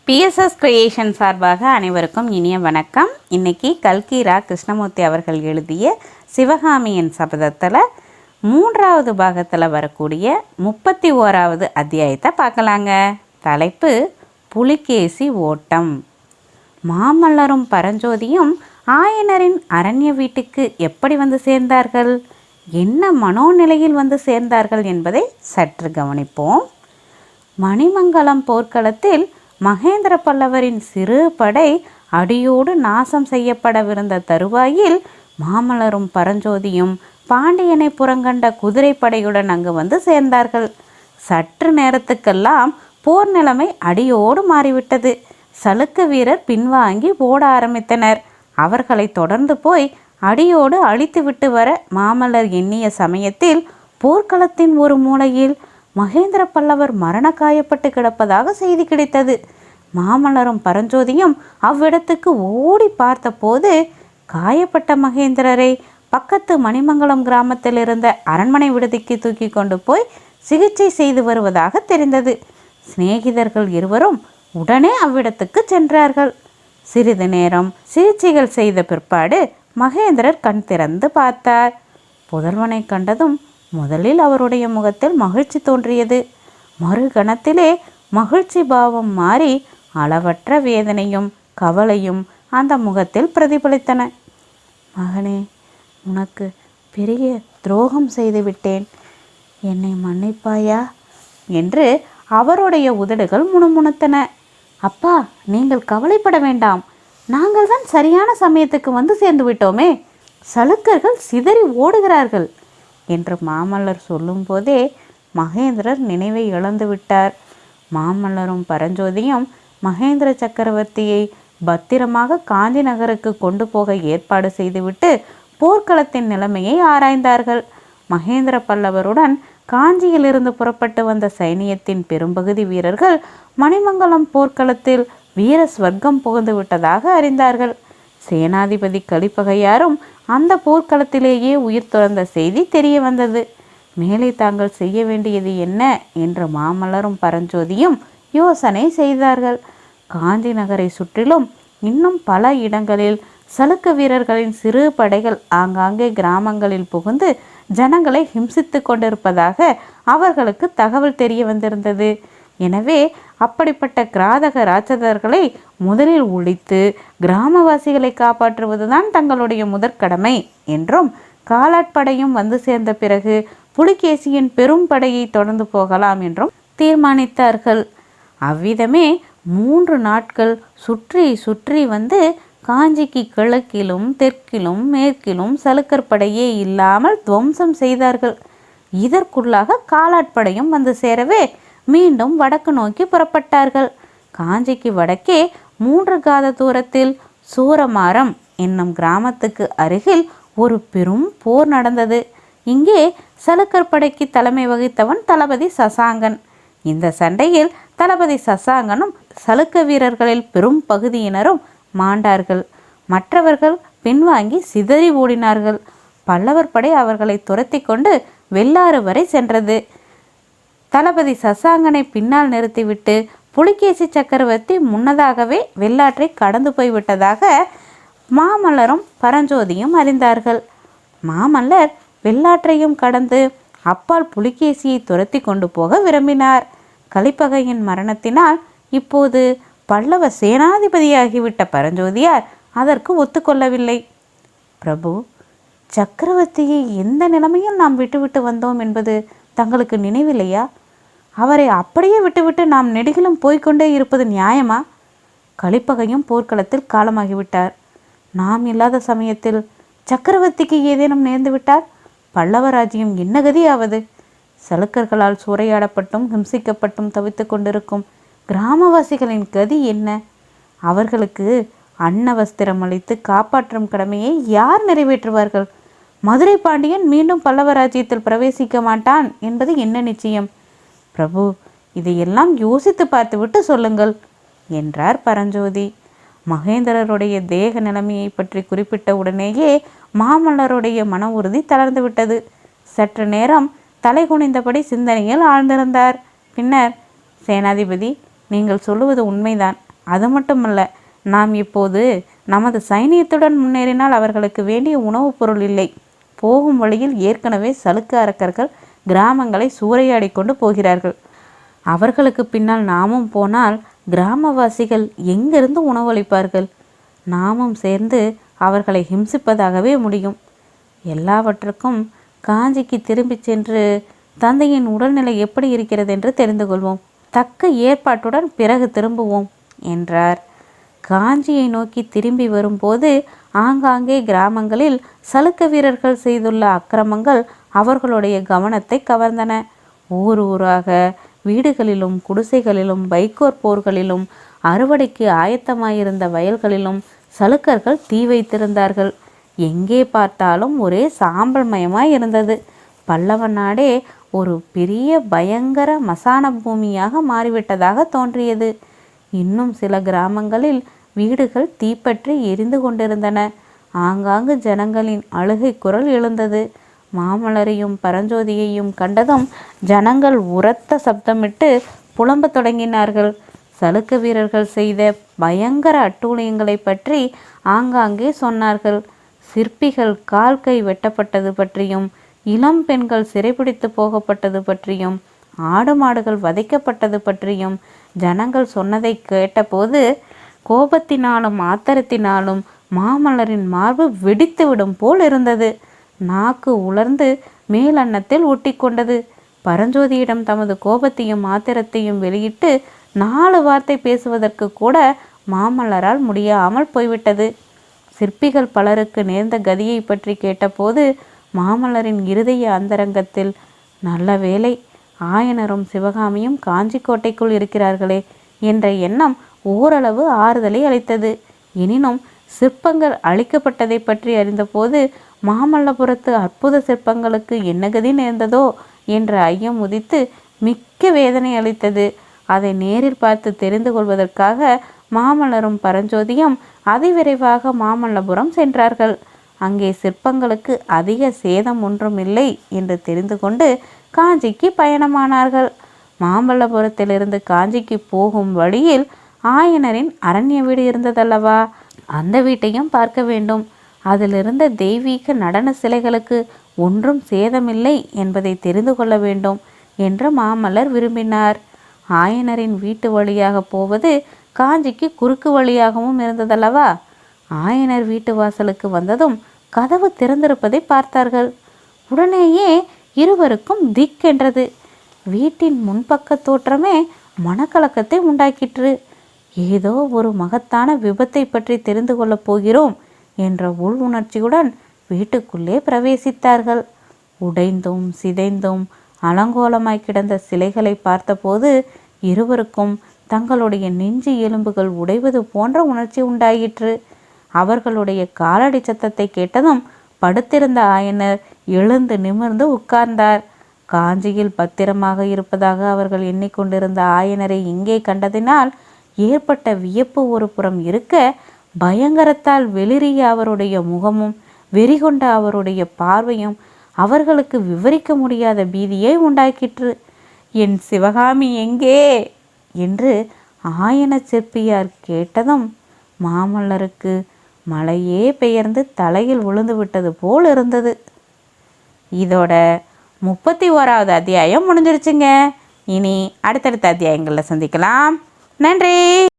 BSS creation சார்பாக அனைவருக்கும் இனிய வணக்கம். இன்னைக்கு கல்கி ரா கிருஷ்ணமூர்த்தி அவர்கள் எழுதிய சிவகாமியின் சபதத்தில் 3வது பாகத்தில் வரக்கூடிய 31வது அத்தியாயத்தை பார்க்கலாங்க. தலைப்பு புலிகேசி ஓட்டம். மாமல்லரும் பரஞ்சோதியும் ஆயனரின் அரண்ய வீட்டுக்கு எப்படி வந்து சேர்ந்தார்கள், என்ன மனோநிலையில் வந்து சேர்ந்தார்கள் என்பதை சற்று கவனிப்போம். மணிமங்கலம் போர்க்களத்தில் மகேந்திர பல்லவரின் சிறு படை அடியோடு நாசம் செய்யப்படவிருந்த தருவாயில் மாமல்லரும் பரஞ்சோதியும் பாண்டியனை புறங்கண்ட குதிரைப்படையுடன் அங்கு வந்து சேர்ந்தார்கள். சற்று நேரத்துக்கெல்லாம் போர் நிலைமை அடியோடு மாறிவிட்டது. சளுக்க வீரர் பின்வாங்கி ஓட ஆரம்பித்தனர். அவர்களை தொடர்ந்து போய் அடியோடு அழித்துவிட்டு வர மாமல்லர் எண்ணிய சமயத்தில் போர்க்களத்தின் ஒரு மூலையில் மகேந்திர பல்லவர் மரண காயப்பட்டு கிடப்பதாக செய்தி கிடைத்தது. மாமல்லரும் பரஞ்சோதியும் அவ்விடத்துக்கு ஓடி பார்த்தபோது காயப்பட்ட மகேந்திரரை பக்கத்து மணிமங்கலம் கிராமத்தில் இருந்த அரண்மனை விடுதிக்கு தூக்கி கொண்டு போய் சிகிச்சை செய்து வருவதாக தெரிந்தது. சிநேகிதர்கள் இருவரும் உடனே அவ்விடத்துக்கு சென்றார்கள். சிறிது நேரம் சிகிச்சைகள் செய்த பிற்பாடு மகேந்திரர் கண் திறந்து பார்த்தார். புதல்வனை கண்டதும் முதலில் அவருடைய முகத்தில் மகிழ்ச்சி தோன்றியது. மறுகணத்திலே மகிழ்ச்சி பாவம் மாறி அளவற்ற வேதனையும் கவலையும் அந்த முகத்தில் பிரதிபலித்தன. மகனே, உனக்கு பெரிய துரோகம் செய்துவிட்டேன், என்னை மன்னிப்பாயா என்று அவருடைய உதடுகள் முணுமுணுத்தன. அப்பா, நீங்கள் கவலைப்பட வேண்டாம், நாங்கள் தான் சரியான சமயத்துக்கு வந்து சேர்ந்து விட்டோமே, சளுக்கர்கள் சிதறி ஓடுகிறார்கள் என்று மாமல்லர் சொல்லும்போதே மகேந்திரர் நினைவை இழந்து விட்டார். மாமல்லரும் பரஞ்சோதியும் மகேந்திர சக்கரவர்த்தியை பத்திரமாக காஞ்சி நகருக்கு கொண்டு போக ஏற்பாடு செய்துவிட்டு போர்க்களத்தின் நிலைமையை ஆராய்ந்தார்கள். மகேந்திர பல்லவருடன் காஞ்சியிலிருந்து புறப்பட்டு வந்த சைனியத்தின் பெரும்பகுதி வீரர்கள் மணிமங்கலம் போர்க்களத்தில் வீர ஸ்வர்க்கம் புகுந்து விட்டதாக அறிந்தார்கள். சேனாதிபதி கலிப்பகையாரும் அந்த போர்க்களத்திலேயே உயிர் துறந்த செய்தி தெரிய வந்தது. மேலே தாங்கள் செய்ய வேண்டியது என்ன என்று மாமல்லரும் பரஞ்சோதியும் யோசனை செய்தார்கள். காஞ்சி நகரை சுற்றிலும் இன்னும் பல இடங்களில் சளுக்க வீரர்களின் சிறு படைகள் ஆங்காங்கே கிராமங்களில் புகுந்து ஜனங்களை ஹிம்சித்து கொண்டிருப்பதாக அவர்களுக்கு தகவல் தெரிய வந்திருந்தது. எனவே அப்படிப்பட்ட கிராதக ராட்சதர்களை முதலில் ஒழித்து கிராமவாசிகளை காப்பாற்றுவதுதான் தங்களுடைய முதற்கடமை என்றும், காலாட்படையும் வந்து சேர்ந்த பிறகு புலிகேசியின் பெரும் படையை தொடர்ந்து போகலாம் என்றும் தீர்மானித்தார்கள். அவ்விதமே 3 நாட்கள் சுற்றி சுற்றி வந்து காஞ்சிக்கு கிழக்கிலும் தெற்கிலும் மேற்கிலும் சளுக்கர் படையே இல்லாமல் துவம்சம் செய்தார்கள். இதற்குள்ளாக காலாட்படையும் வந்து சேரவே மீண்டும் வடக்கு நோக்கி புறப்பட்டார்கள். காஞ்சிக்கு வடக்கே 3 காத தூரத்தில் சூரமாரம் என்னும் கிராமத்துக்கு அருகில் ஒரு பெரும் போர் நடந்தது. இங்கே சளுக்கர் படைக்கு தலைமை வகித்தவன் தளபதி சசாங்கன். இந்த சண்டையில் தளபதி சசாங்கனும் சளுக்க வீரர்களில் பெரும் பகுதியினரும் மாண்டார்கள். மற்றவர்கள் பின்வாங்கி சிதறி ஓடினார்கள். பல்லவர் படை அவர்களை துரத்தி கொண்டு வெள்ளாறு வரை சென்றது. தளபதி சசாங்கனை பின்னால் நிறுத்திவிட்டு புலிகேசி சக்கரவர்த்தி முன்னதாகவே வெள்ளாற்றை கடந்து போய்விட்டதாக மாமல்லரும் பரஞ்சோதியும் அறிந்தார்கள். மாமல்லர் வெள்ளாற்றையும் கடந்து அப்பால் புலிகேசியை துரத்தி கொண்டு போக விரும்பினார். கலிப்பகையின் மரணத்தினால் இப்போது பல்லவ சேனாதிபதியாகிவிட்ட பரஞ்சோதியார் அதற்கு ஒத்துக்கொள்ளவில்லை. பிரபு, சக்கரவர்த்தியை எந்த நிலைமையில் நாம் விட்டுவிட்டு வந்தோம் என்பது தங்களுக்கு நினைவில்லையா? அவரை அப்படியே விட்டுவிட்டு நாம் நெடுகிலும் போய்கொண்டே இருப்பது நியாயமா? கலிப்பகையும் போர்க்களத்தில் காலமாகிவிட்டார். நாம் இல்லாத சமயத்தில் சக்கரவர்த்திக்கு ஏதேனும் நேர்ந்துவிட்டால் பல்லவ ராஜ்யம் என்ன கதியாவது? சளுக்கர்களால் சூறையாடப்பட்டும் ஹிம்சிக்கப்பட்டும் தவித்து கொண்டிருக்கும் கிராமவாசிகளின் கதி என்ன? அவர்களுக்கு அன்ன வஸ்திரம் அளித்து காப்பாற்றும் கடமையை யார் நிறைவேற்றுவார்கள்? மதுரை பாண்டியன் மீண்டும் பல்லவ ராஜ்யத்தில் பிரவேசிக்க மாட்டான் என்பது என்ன நிச்சயம்? பிரபு, இதையெல்லாம் யோசித்து பார்த்துவிட்டு சொல்லுங்கள் என்றார் பரஞ்சோதி. மகேந்திரருடைய தேக நிலைமையை பற்றி குறிப்பிட்ட உடனேயே மாமல்லருடைய மன உறுதி தளர்ந்து விட்டது. சற்று நேரம் தலை குனிந்தபடி சிந்தனையில் ஆழ்ந்திருந்தார். பின்னர், சேனாதிபதி, நீங்கள் சொல்லுவது உண்மைதான். அது மட்டுமல்ல, நாம் இப்போது நமது சைனியத்துடன் முன்னேறினால் அவர்களுக்கு வேண்டிய உணவுப் பொருள் இல்லை. போகும் வழியில் ஏற்கனவே சலுக்க அரக்கர்கள் கிராமங்களை சூறையாடி கொண்டு போகிறார்கள். அவர்களுக்கு பின்னால் நாமும் போனால் கிராமவாசிகள் எங்கிருந்து உணவளிப்பார்கள்? நாமும் சேர்ந்து அவர்களை ஹிம்சிப்பதாகவே முடியும். எல்லாவற்றுக்கும் காஞ்சிக்கு திரும்பி சென்று தந்தையின் உடல்நிலை எப்படி இருக்கிறது என்று தெரிந்து கொள்வோம். தக்க ஏற்பாட்டுடன் பிறகு திரும்புவோம் என்றார். காஞ்சியை நோக்கி திரும்பி வரும்போது ஆங்காங்கே கிராமங்களில் சலுக்க வீரர்கள் செய்துள்ள அக்கிரமங்கள் அவர்களுடைய கவனத்தை கவர்ந்தன. ஊர் ஊராக வீடுகளிலும் குடிசைகளிலும் வைக்கோற் போர்களிலும் அறுவடைக்கு ஆயத்தமாயிருந்த வயல்களிலும் சலுக்கர்கள் தீ வைத்திருந்தார்கள். எங்கே பார்த்தாலும் ஒரே சாம்பல் மயமாய் இருந்தது. பல்லவ நாடே ஒரு பெரிய பயங்கர மசான பூமியாக மாறிவிட்டதாக தோன்றியது. இன்னும் சில கிராமங்களில் வீடுகள் தீப்பற்றி எரிந்து கொண்டிருந்தன. ஆங்காங்கு ஜனங்களின் அழுகை குரல் எழுந்தது. மாமல்லரையும் பரஞ்சோதியையும் கண்டதும் ஜனங்கள் உரத்த சப்தமிட்டு புலம்பத் தொடங்கினார்கள். சலுக்க வீரர்கள் செய்த பயங்கர அட்டூழியங்களை பற்றி ஆங்காங்கே சொன்னார்கள். சிற்பிகள் கால் கை வெட்டப்பட்டது பற்றியும், இளம் பெண்கள் சிறைபிடித்து போகப்பட்டது பற்றியும், ஆடு மாடுகள் வதைக்கப்பட்டது பற்றியும் ஜனங்கள் சொன்னதை கேட்டபோது கோபத்தினாலும் ஆத்திரத்தினாலும் மாமல்லரின் மார்பு வெடித்துவிடும் போல் இருந்தது. நாக்கு உலர்ந்து மேலன்னத்தில் ஒட்டி கொண்டது. பரஞ்சோதியிடம் தமது கோபத்தையும் ஆத்திரத்தையும் வெளியிட்டு 4 வார்த்தை பேசுவதற்கு கூட மாமல்லரால் முடியாமல் போய்விட்டது. சிற்பிகள் பலருக்கு நேர்ந்த கதியை பற்றி கேட்டபோது மாமல்லரின் இருதய அந்தரங்கத்தில் நல்ல வேளை, ஆயனரும் சிவகாமியும் காஞ்சி கோட்டைக்குள் இருக்கிறார்களே என்ற எண்ணம் ஓரளவு ஆறுதலை அளித்தது. எனினும் சிற்பங்கள் அழிக்கப்பட்டதை பற்றி அறிந்தபோது மாமல்லபுரத்து அற்புத சிற்பங்களுக்கு என்ன கதி நேர்ந்ததோ என்ற ஐயம் உதித்து மிக்க வேதனை அளித்தது. அதை நேரில் பார்த்து தெரிந்து கொள்வதற்காக மாமல்லரும் பரஞ்சோதியும் அதிவிரைவாக மாமல்லபுரம் சென்றார்கள். அங்கே சிற்பங்களுக்கு அதிக சேதம் ஒன்றும் இல்லை என்று தெரிந்து கொண்டு காஞ்சிக்கு பயணமானார்கள். மாமல்லபுரத்திலிருந்து காஞ்சிக்கு போகும் வழியில் ஆயனரின் அரண்ய வீடு இருந்ததல்லவா, அந்த வீட்டையும் பார்க்க வேண்டும். அதிலிருந்த தெய்வீக நடன சிலைகளுக்கு ஒன்றும் சேதமில்லை என்பதை தெரிந்து கொள்ள வேண்டும் என்று மாமல்லர் விரும்பினார். ஆயனரின் வீட்டு வழியாக போவது காஞ்சிக்கு குறுக்கு வழியாகவும் இருந்ததல்லவா. ஆயனர் வீட்டு வாசலுக்கு வந்ததும் கதவு திறந்திருப்பதை பார்த்தார்கள். உடனேயே இருவருக்கும் திக்கென்றது. வீட்டின் முன்பக்க தோற்றமே மனக்கலக்கத்தை உண்டாக்கிற்று. ஏதோ ஒரு மகத்தான விபத்தை பற்றி தெரிந்து கொள்ளப் போகிறோம் என்ற உள் உணர்ச்சியுடன் வீட்டுக்குள்ளே பிரவேசித்தார்கள். உடைந்தும் சிதைந்தும் அலங்கோலமாய் கிடந்த சிலைகளை பார்த்தபோது இருவருக்கும் தங்களுடைய நெஞ்சு எலும்புகள் உடைவது போன்ற உணர்ச்சி உண்டாயிற்று. அவர்களுடைய காலடி சத்தத்தை கேட்டதும் படுத்திருந்த ஆயனர் எழுந்து நிமிர்ந்து உட்கார்ந்தார். காஞ்சியில் பத்திரமாக இருப்பதாக அவர்கள் எண்ணிக்கொண்டிருந்த ஆயனரை இங்கே கண்டதினால் ஏற்பட்ட வியப்பு ஒரு புறம் இருக்க, பயங்கரத்தால் வெளிரிய அவருடைய முகமும் வெறிகொண்ட அவருடைய பார்வையும் அவர்களுக்கு விவரிக்க முடியாத பீதியை உண்டாக்கிற்று. என் சிவகாமி எங்கே என்று ஆயன சிற்பியார் கேட்டதும் மாமல்லருக்கு மழையே பெயர்ந்து தலையில் விழுந்து விட்டது போல் இருந்தது. இதோட 31வது அத்தியாயம் முடிஞ்சிருச்சுங்க. இனி அடுத்தடுத்த அத்தியாயங்களில் சந்திக்கலாம். நன்றி.